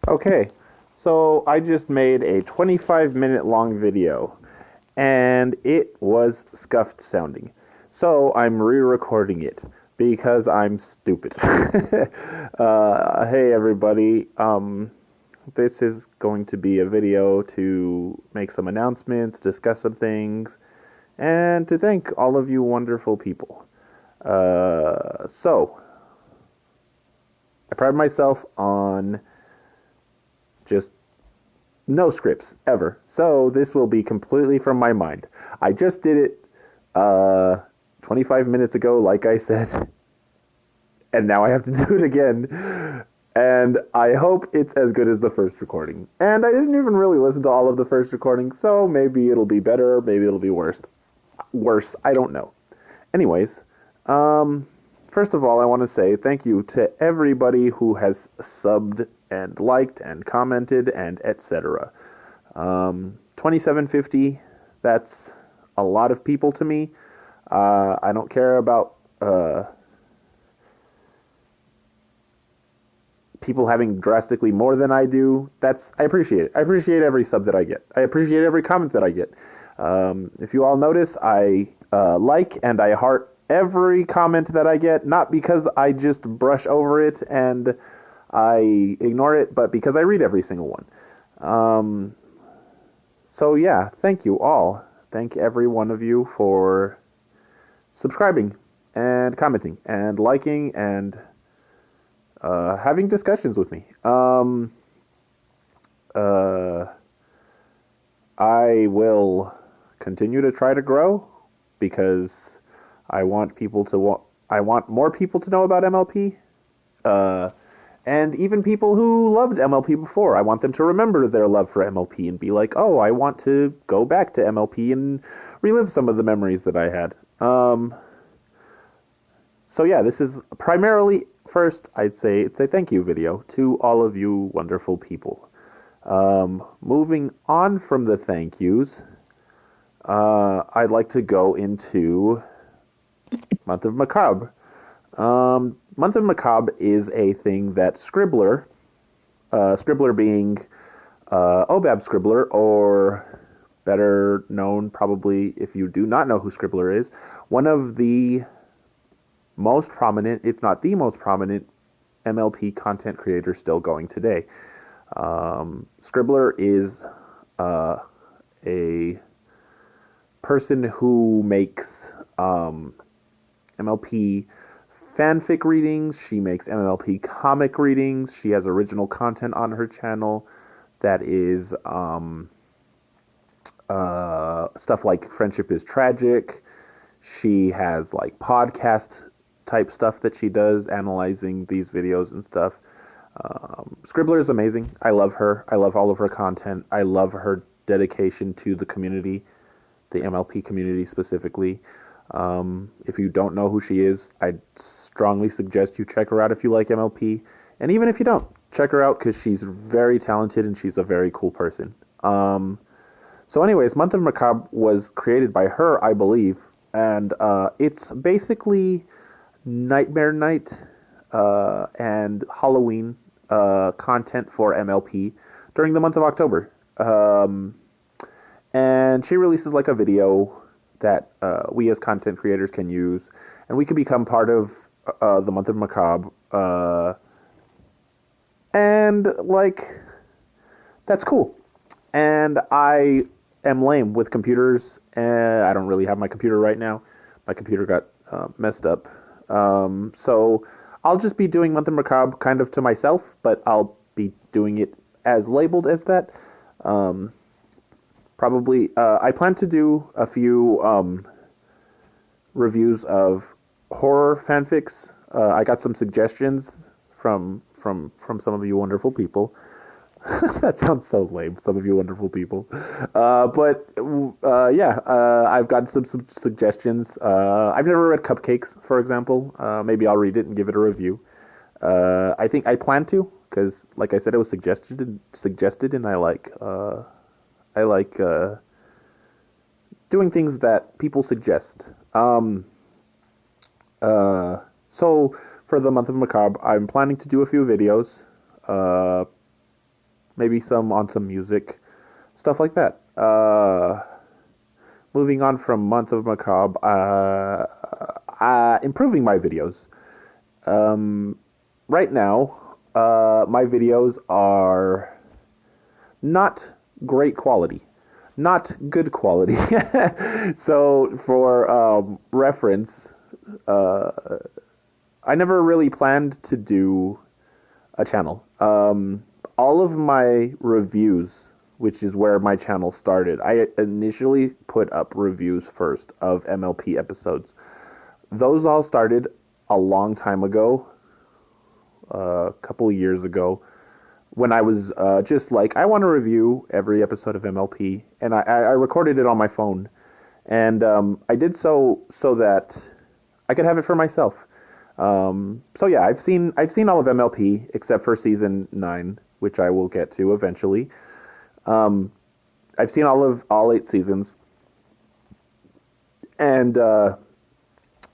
Okay, so I just made a 25-minute long video, and it was scuffed sounding. So I'm re-recording it because I'm stupid. Hey everybody, this is going to be a video to make some announcements, discuss some things, and to thank all of you wonderful people. So I pride myself on just no scripts ever. So this will be completely from my mind. I just did it 25 minutes ago, like I said, and now I have to do it again. And I hope it's as good as the first recording. And I didn't even really listen to all of the first recording, so maybe it'll be better, maybe it'll be worse. Worse, I don't know. Anyways, first of all, I want to say thank you to everybody who has subbed and liked and commented and etc. 2750, that's a lot of people to me. I don't care about people having drastically more than I do. I appreciate it. I appreciate every sub that I get. I appreciate every comment that I get. If you all notice, I like and I heart every comment that I get, not because I just brush over it and I ignore it, but because I read every single one. So yeah, thank you all. Thank every one of you for subscribing and commenting and liking and having discussions with me. I will continue to try to grow because I want I want more people to know about MLP. And even people who loved MLP before, I want them to remember their love for MLP and be like, oh, I want to go back to MLP and relive some of the memories that I had. So yeah, this is primarily, first, I'd say it's a thank you video to all of you wonderful people. Moving on from the thank yous, I'd like to go into Month of Macabre. Month of Macabre is a thing that Scribbler, Scribbler being Obab Scribbler, or better known probably if you do not know who Scribbler is, one of the most prominent, if not the most prominent, MLP content creators still going today. Scribbler is a person who makes MLP fanfic readings. She makes MLP comic readings. She has original content on her channel that is stuff like Friendship is Tragic. She has like podcast type stuff that she does, analyzing these videos and stuff. Scribbler is amazing. I love her. I love all of her content. I love her dedication to the community, the MLP community specifically. If you don't know who she is, I'd strongly suggest you check her out if you like MLP. And even if you don't, check her out because she's very talented and she's a very cool person. So anyways, Month of Macabre was created by her, I believe. And it's basically Nightmare Night and Halloween content for MLP during the month of October. And she releases like a video that we as content creators can use, and we can become part of the Month of Macabre. And like, that's cool. And I am lame with computers, and I don't really have my computer right now. My computer got messed up. So I'll just be doing Month of Macabre kind of to myself, but I'll be doing it as labeled as that. Probably, I plan to do a few reviews of horror fanfics. I got some suggestions from some of you wonderful people. That sounds so lame. Some of you wonderful people, yeah, I've got some suggestions. I've never read Cupcakes, for example. Maybe I'll read it and give it a review. I think I plan to because, like I said, it was suggested, and I like doing things that people suggest. So for the Month of Macabre, I'm planning to do a few videos. maybe some on some music, stuff like that. Moving on from Month of Macabre, improving my videos. Right now, my videos are not great quality, not good quality. So, for reference, I never really planned to do a channel. All of my reviews, which is where my channel started, I initially put up reviews first of MLP episodes. Those all started a long time ago, a couple of years ago, when I was just like, I want to review every episode of MLP, and I recorded it on my phone, and I did so that I could have it for myself. So yeah, I've seen all of MLP except for season 9, which I will get to eventually. I've seen all 8 seasons, and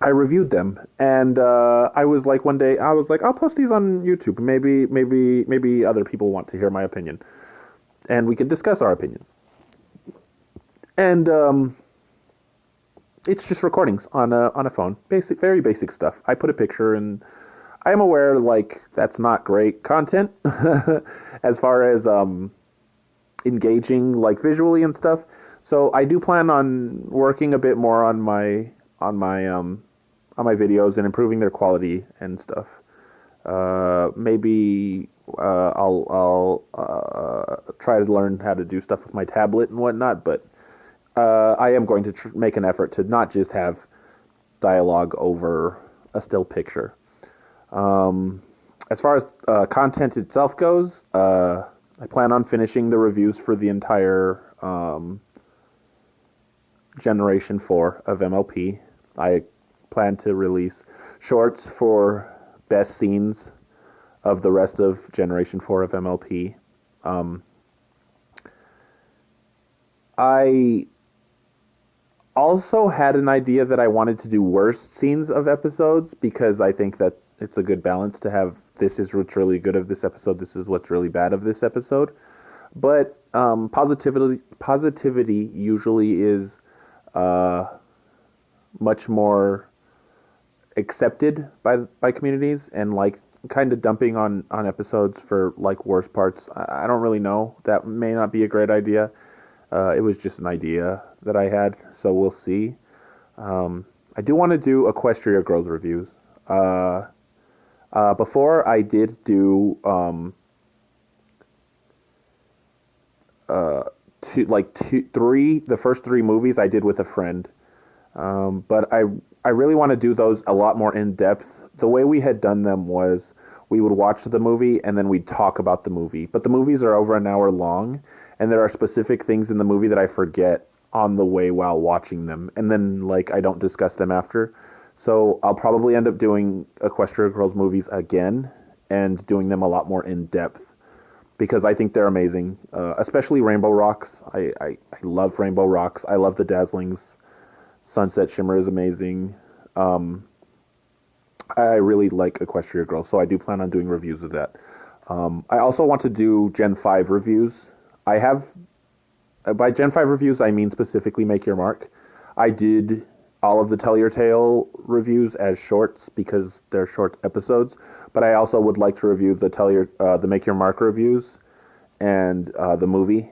I reviewed them. And I was like, one day I was like, I'll post these on YouTube. Maybe other people want to hear my opinion, and we can discuss our opinions. And it's just recordings on a phone, very basic stuff. I put a picture, and I am aware like that's not great content as far as engaging like visually and stuff. So I do plan on working a bit more on my videos and improving their quality and stuff. Maybe I'll try to learn how to do stuff with my tablet and whatnot, but I am going to make an effort to not just have dialogue over a still picture. As far as content itself goes, I plan on finishing the reviews for the entire Generation 4 of MLP. I plan to release shorts for best scenes of the rest of Generation 4 of MLP. I also had an idea that I wanted to do worst scenes of episodes, because I think that it's a good balance to have this is what's really good of this episode, this is what's really bad of this episode. But positivity usually is much more accepted by communities, and like kind of dumping on episodes for like worst parts, I don't really know. That may not be a great idea. It was just an idea that I had, so we'll see. I do want to do Equestria Girls reviews. Before I did do the first 3 movies I did with a friend. But I really want to do those a lot more in depth. The way we had done them was we would watch the movie and then we'd talk about the movie. But the movies are over an hour long, and there are specific things in the movie that I forget on the way while watching them, and then like I don't discuss them after. So I'll probably end up doing Equestria Girls movies again and doing them a lot more in depth, because I think they're amazing, especially Rainbow Rocks. I love Rainbow Rocks. I love the Dazzlings. Sunset Shimmer is amazing. I really like Equestria Girls, so I do plan on doing reviews of that. I also want to do Gen 5 reviews. I have, by Gen 5 reviews, I mean specifically Make Your Mark. I did all of the Tell Your Tale reviews as shorts because they're short episodes, but I also would like to review the Make Your Mark reviews and the movie.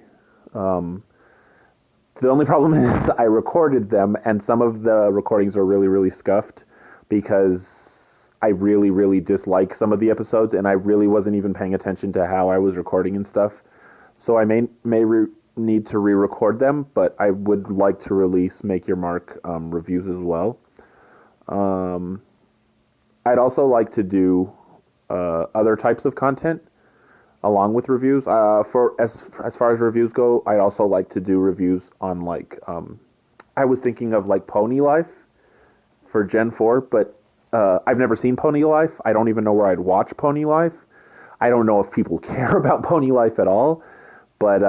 The only problem is I recorded them, and some of the recordings are really, really scuffed because I really, really dislike some of the episodes, and I really wasn't even paying attention to how I was recording and stuff. So I may need to re-record them, but I would like to release Make Your Mark reviews as well. I'd also like to do other types of content along with reviews. For as far as reviews go, I'd also like to do reviews on like I was thinking of like Pony Life for Gen 4, but I've never seen Pony Life. I don't even know where I'd watch Pony Life. I don't know if people care about Pony Life at all, but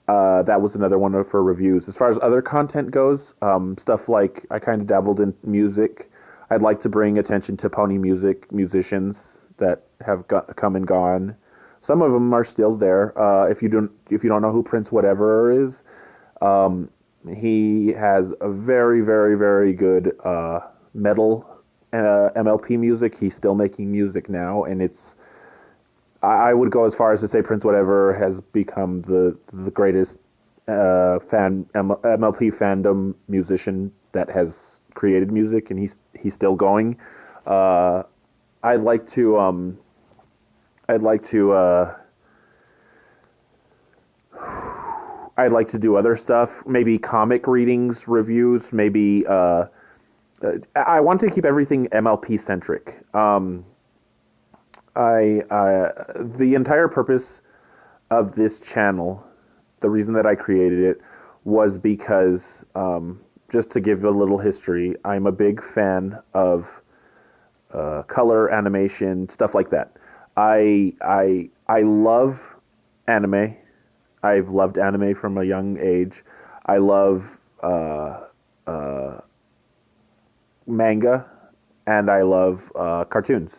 that was another one for reviews. As far as other content goes, stuff like I kind of dabbled in music. I'd like to bring attention to pony musicians that have come and gone Some of them are still there. If you don't know who Prince Whatever is, um, he has a very, very, very good metal MLP music. He's still making music now, and I would go as far as to say Prince Whatever has become the greatest MLP fandom musician that has created music, and he's still going. Uh, I'd like to I'd like to I'd like to do other stuff, maybe comic readings, reviews, maybe I want to keep everything MLP centric. The entire purpose of this channel, the reason that I created it was because just to give a little history, I'm a big fan of color animation, stuff like that. I love anime. I've loved anime from a young age. I love manga, and I love cartoons.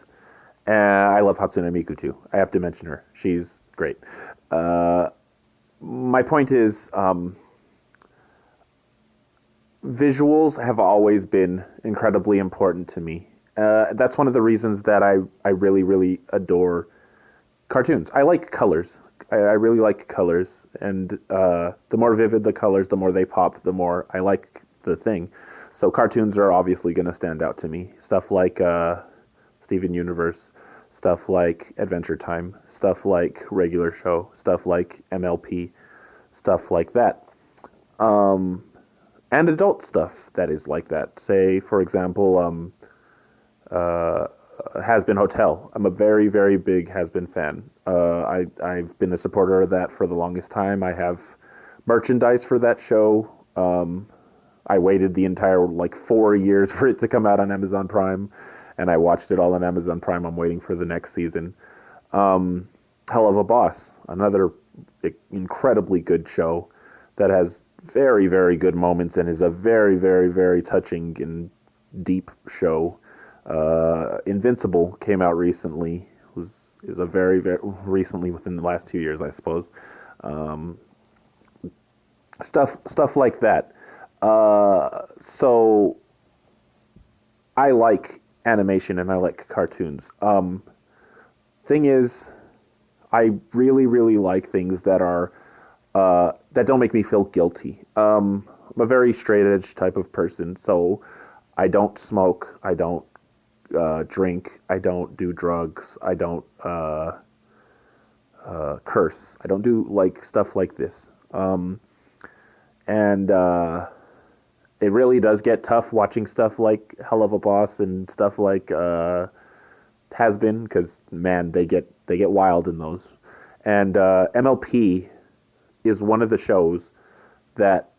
And I love Hatsune Miku too. I have to mention her. She's great. Uh, my point is, visuals have always been incredibly important to me. That's one of the reasons that I really, really adore cartoons. I like colors. I really like colors. And the more vivid the colors, the more they pop, the more I like the thing. So cartoons are obviously going to stand out to me. Stuff like Steven Universe, stuff like Adventure Time, stuff like Regular Show, stuff like MLP, stuff like that. Um, and adult stuff that is like that. Say, for example, Has Been Hotel. I'm a very, very big Has Been fan. I've been a supporter of that for the longest time. I have merchandise for that show. I waited the entire 4 years for it to come out on Amazon Prime, and I watched it all on Amazon Prime. I'm waiting for the next season. Hell of a Boss, another incredibly good show that has very, very good moments and is a very, very, very touching and deep show. Invincible came out recently. Is a very, very recently, within the last 2 years, I suppose. Um, stuff like that. So I like animation and I like cartoons. Thing is, I really, really like things that are that don't make me feel guilty. I'm a very straight edge type of person, so I don't smoke, I don't drink, I don't do drugs, I don't curse, I don't do stuff like this. And it really does get tough watching stuff like Hell of a Boss and stuff like Has Been, because man, they get wild in those. And MLP is one of the shows that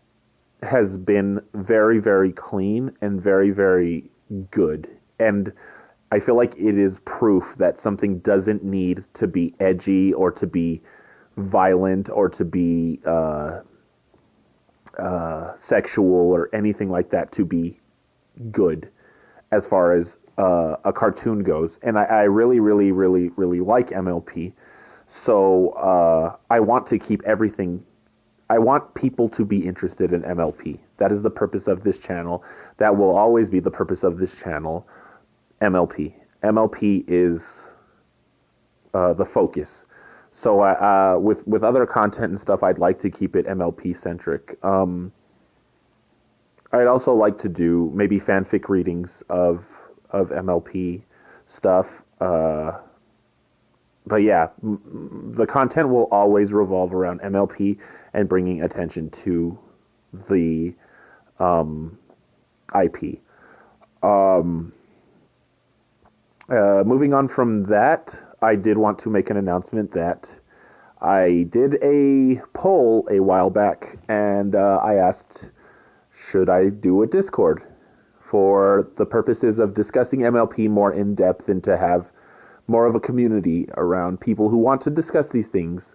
has been very, very clean and very, very good. And I feel like it is proof that something doesn't need to be edgy or to be violent or to be sexual or anything like that to be good as far as a cartoon goes. And I really, really, really, really like MLP. So I want to keep everything. I want people to be interested in MLP. That is the purpose of this channel. That will always be the purpose of this channel. MLP. MLP is the focus. So with other content and stuff, I'd like to keep it MLP centric. I'd also like to do maybe fanfic readings of MLP stuff. But yeah, the content will always revolve around MLP and bringing attention to the IP. Moving on from that, I did want to make an announcement that I did a poll a while back, and I asked, should I do a Discord for the purposes of discussing MLP more in depth and to have more of a community around people who want to discuss these things.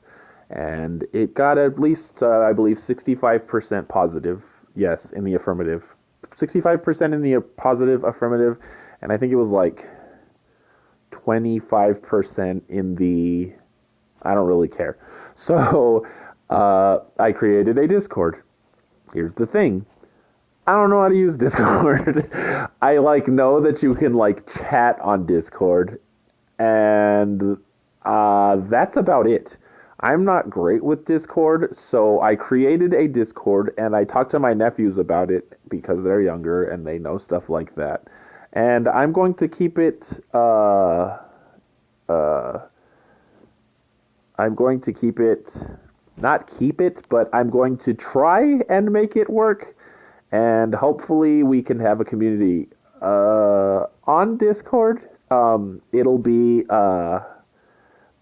And it got at least, I believe, 65% positive, yes, in the affirmative. 65% in the positive affirmative, and I think it was 25% in the I don't really care. So I created a Discord. Here's the thing. I don't know how to use Discord. I know that you can chat on Discord, and that's about it. I'm not great with Discord, so I created a Discord and I talked to my nephews about it because they're younger and they know stuff like that. And I'm going to keep it. I'm going to keep it. Not keep it, but I'm going to try and make it work. And hopefully we can have a community on Discord. It'll be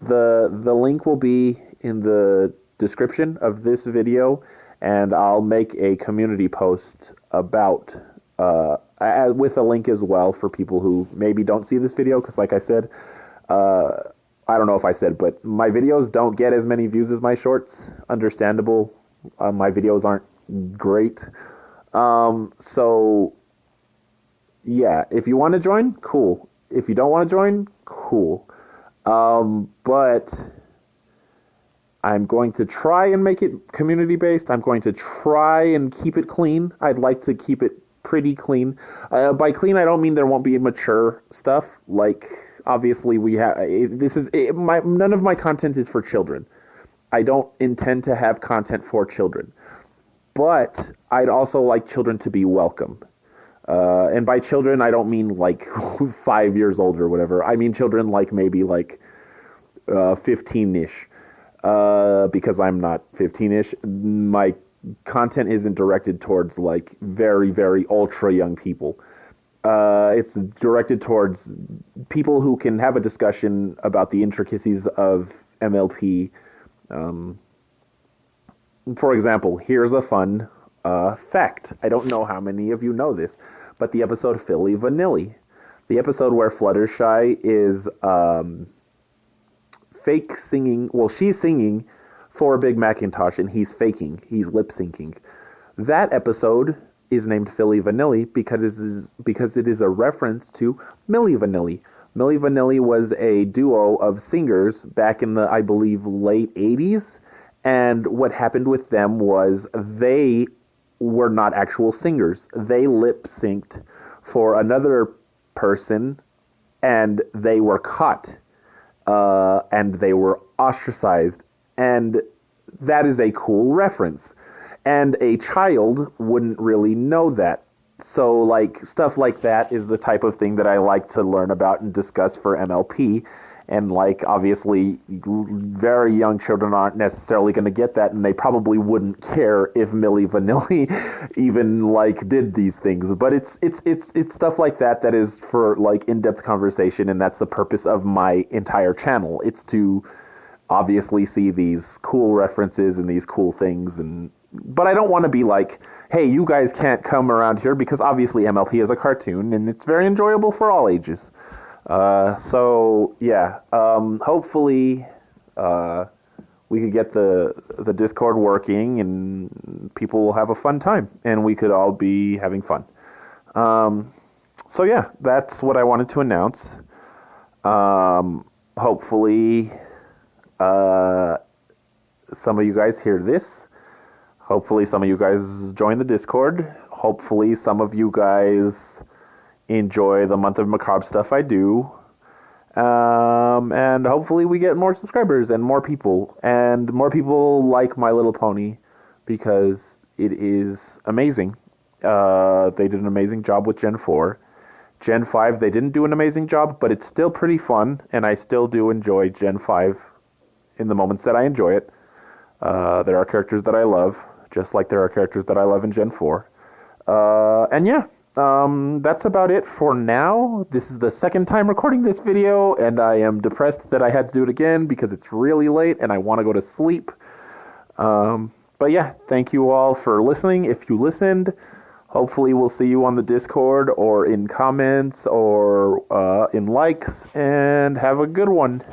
the link will be in the description of this video, and I'll make a community post about with a link as well for people who maybe don't see this video, because like I said, I don't know if I said, but my videos don't get as many views as my shorts. Understandable. My videos aren't great. So yeah, if you want to join, cool. If you don't want to join, cool. But I'm going to try and make it community-based. I'm going to try and keep it clean. I'd like to keep it pretty clean. By clean, I don't mean there won't be mature stuff. Obviously, we have... none of my content is for children. I don't intend to have content for children. But I'd also like children to be welcome. And by children, I don't mean 5 years old or whatever. I mean children maybe 15-ish. Because I'm not 15-ish. My content isn't directed towards very, very ultra young people. It's directed towards people who can have a discussion about the intricacies of MLP. For example, here's a fun fact. I don't know how many of you know this, but the episode Philly Vanilli, the episode where Fluttershy is fake singing, well, she's singing for Big Macintosh and he's faking, he's lip syncing. That episode is named Philly Vanilli because it is a reference to Milli Vanilli. Milli Vanilli was a duo of singers back in the, I believe, late 80s. And what happened with them was they were not actual singers. They lip-synced for another person, and they were caught, and they were ostracized. And that is a cool reference. And a child wouldn't really know that. So, stuff like that is the type of thing that I like to learn about and discuss for MLP. And, obviously, very young children aren't necessarily going to get that, and they probably wouldn't care if Milli Vanilli even, did these things. But it's stuff like that that is for, in-depth conversation, and that's the purpose of my entire channel. It's to obviously see these cool references and these cool things, but I don't want to be hey, you guys can't come around here, because obviously MLP is a cartoon, and it's very enjoyable for all ages. So yeah, hopefully, we could get the Discord working and people will have a fun time and we could all be having fun. So yeah, that's what I wanted to announce. Hopefully, some of you guys hear this. Hopefully some of you guys join the Discord. Hopefully some of you guys enjoy the Month of Macabre stuff I do. And hopefully we get more subscribers and more people like My Little Pony, because it is amazing. They did an amazing job with Gen 4. Gen 5, they didn't do an amazing job, but it's still pretty fun, and I still do enjoy Gen 5 in the moments that I enjoy it. There are characters that I love, just like there are characters that I love in Gen 4. And yeah. That's about it for now. This is the second time recording this video, and I am depressed that I had to do it again because it's really late and I want to go to sleep. But yeah, thank you all for listening. If you listened, hopefully we'll see you on the Discord or in comments or in likes, and have a good one.